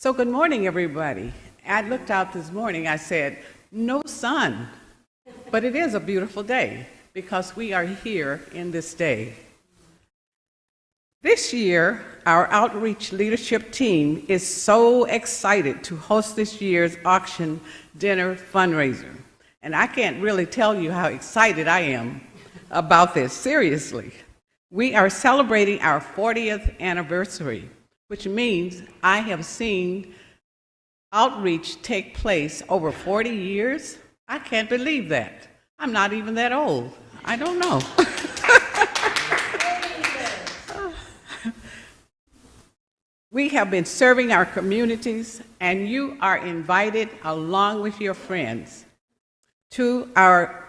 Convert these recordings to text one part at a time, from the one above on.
So good morning, everybody. I looked out this morning, I said, no sun, but it is a beautiful day because we are here in this day. This year, our outreach leadership team is so excited to host this year's auction dinner fundraiser. And I can't really tell you how excited I am about this, seriously. We are celebrating our 40th anniversary, which means I have seen outreach take place over 40 years. I can't believe that. I'm not even that old. I don't know. We have been serving our communities, and you are invited along with your friends to our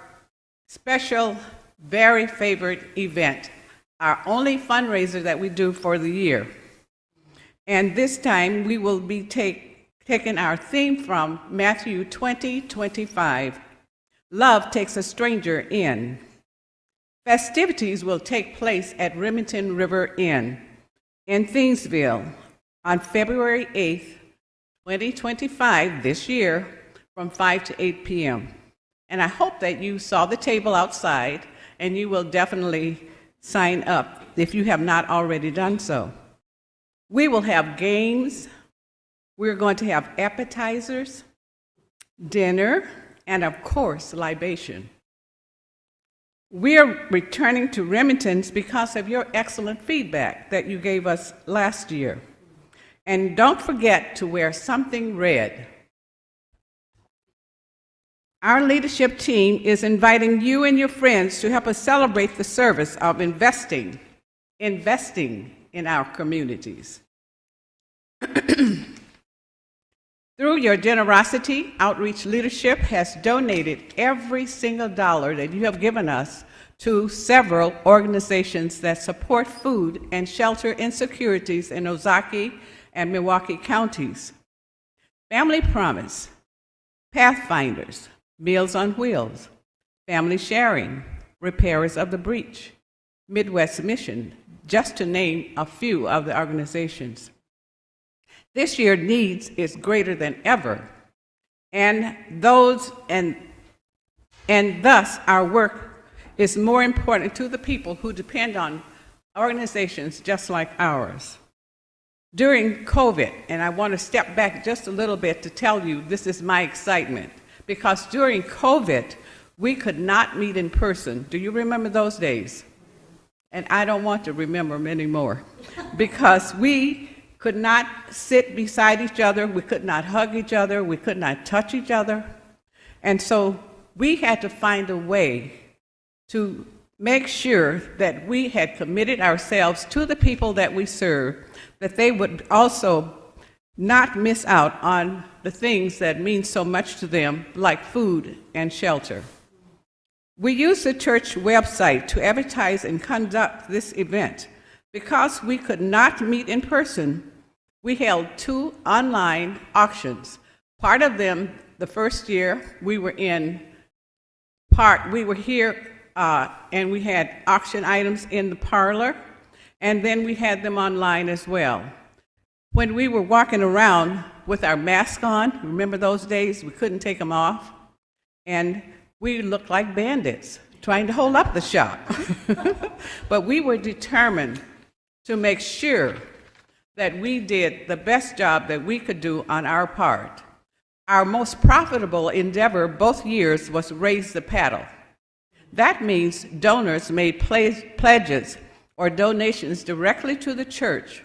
special, very favorite event, our only fundraiser that we do for the year. And this time we will be taking our theme from Matthew 20:25. Love takes a stranger in. Festivities will take place at Remington River Inn in Thiensville on February 8th, 2025, this year, from 5 to 8 p.m. And I hope that you saw the table outside, and you will definitely sign up if you have not already done so. We will have games, we're going to have appetizers, dinner, and of course, libation. We are returning to Remington's because of your excellent feedback that you gave us last year. And don't forget to wear something red. Our leadership team is inviting you and your friends to help us celebrate the service of investing in our communities. Through your generosity, Outreach Leadership has donated every single dollar that you have given us to several organizations that support food and shelter insecurities in Ozaukee and Milwaukee counties. Family Promise, Pathfinders, Meals on Wheels, Family Sharing, Repairers of the Breach, Midwest Mission, just to name a few of the organizations. This year's needs is greater than ever, and thus our work is more important to the people who depend on organizations just like ours. During COVID, and I want to step back just a little bit to tell you this is my excitement, because during COVID, we could not meet in person. Do you remember those days? And I don't want to remember them anymore, because we could not sit beside each other, we could not hug each other, we could not touch each other. And so we had to find a way to make sure that we had committed ourselves to the people that we serve, that they would also not miss out on the things that mean so much to them, like food and shelter. We used the church website to advertise and conduct this event. Because we could not meet in person, we held 2 online auctions. Part of them, the first year, we were here and we had auction items in the parlor, and then we had them online as well. When we were walking around with our mask on, remember those days? We couldn't take them off, and we looked like bandits trying to hold up the shop. But we were determined to make sure that we did the best job that we could do on our part. Our most profitable endeavor both years was Raise the Paddle. That means donors made pledges or donations directly to the church.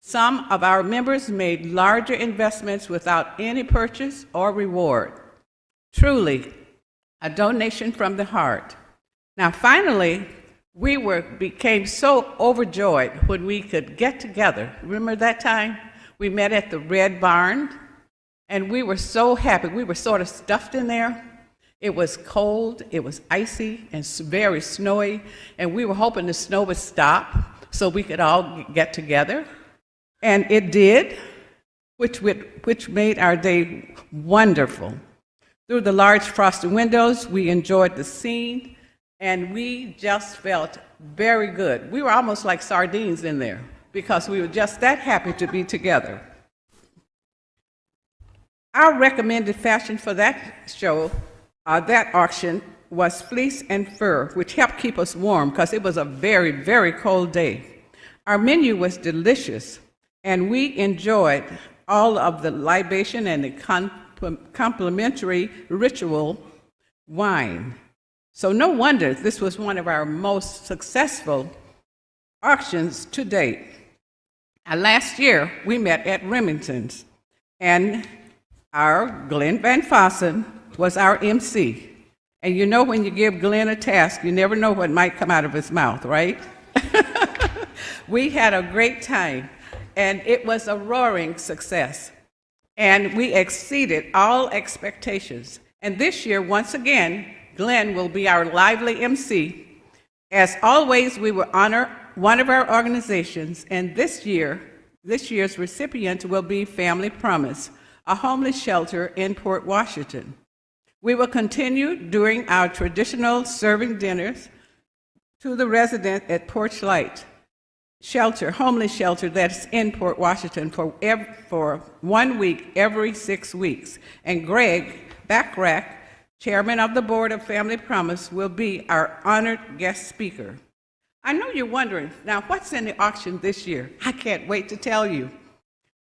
Some of our members made larger investments without any purchase or reward. Truly, a donation from the heart. Now, finally, we became so overjoyed when we could get together. Remember that time? We met at the Red Barn, and we were so happy. We were sort of stuffed in there. It was cold, it was icy, and very snowy, and we were hoping the snow would stop so we could all get together. And it did, which made our day wonderful. Through the large frosted windows, we enjoyed the scene, and we just felt very good. We were almost like sardines in there because we were just that happy to be together. Our recommended fashion for that show, that auction, was fleece and fur, which helped keep us warm because it was a very, very cold day. Our menu was delicious, and we enjoyed all of the libation and the complimentary ritual wine. So no wonder this was one of our most successful auctions to date. Last year, we met at Remington's, and our Glenn Van Fossen was our MC. And you know when you give Glenn a task, you never know what might come out of his mouth, right? We had a great time, and it was a roaring success. And we exceeded all expectations. And this year, once again, Glenn will be our lively MC. As always, we will honor one of our organizations, and this year's recipient will be Family Promise, a homeless shelter in Port Washington. We will continue doing our traditional serving dinners to the resident at Porch Light shelter, homeless shelter that's in Port Washington for 1 week every 6 weeks. And Greg Backrack, chairman of the board of Family Promise, will be our honored guest speaker. I know you're wondering, now what's in the auction this year? I can't wait to tell you.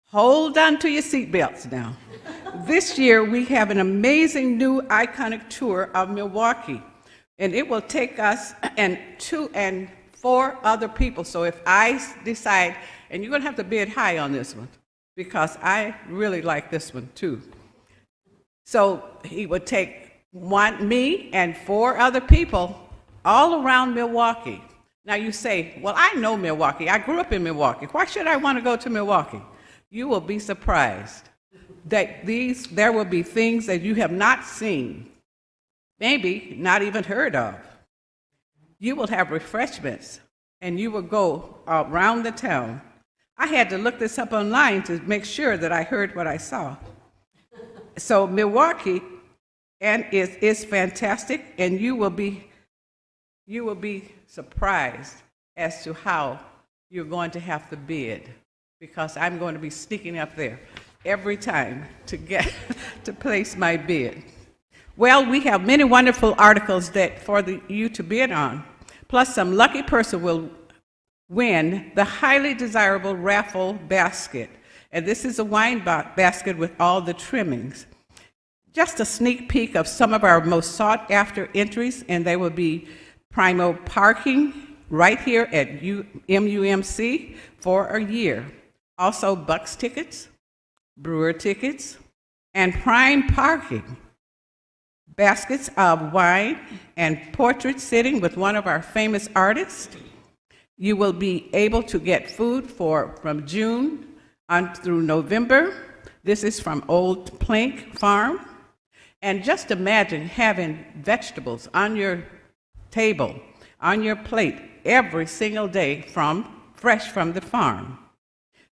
Hold on to your seatbelts now. This year we have an amazing new iconic tour of Milwaukee, and it will take us and 2 and 4 other people. So if I decide, and you're going to have to bid high on this one, because I really like this one too. So he would take me and 4 other people all around Milwaukee. Now you say, well, I know Milwaukee. I grew up in Milwaukee. Why should I want to go to Milwaukee? You will be surprised that there will be things that you have not seen, maybe not even heard of. You will have refreshments, and you will go around the town. I had to look this up online to make sure that I heard what I saw. So Milwaukee is fantastic, and you will be surprised as to how you're going to have to bid, because I'm going to be sneaking up there every time to get to place my bid. Well, we have many wonderful articles for you to bid on, plus some lucky person will win the highly desirable raffle basket. And this is a wine basket with all the trimmings. Just a sneak peek of some of our most sought after entries, and they will be Primo parking right here at MUMC for a year. Also Bucks tickets, Brewer tickets, and prime parking. Baskets of wine and portrait sitting with one of our famous artists. You will be able to get food from June on through November. This is from Old Plank Farm. And just imagine having vegetables on your table, on your plate, every single day fresh from the farm.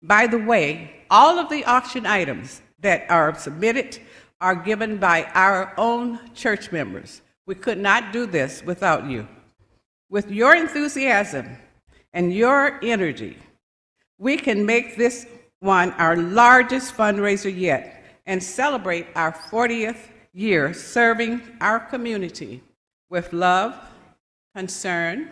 By the way, all of the auction items that are submitted are given by our own church members. We could not do this without you. With your enthusiasm and your energy, we can make this one our largest fundraiser yet and celebrate our 40th year serving our community with love, concern,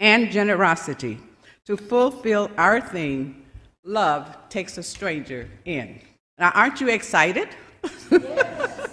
and generosity to fulfill our theme, Love Takes a Stranger In. Now, aren't you excited? Yes.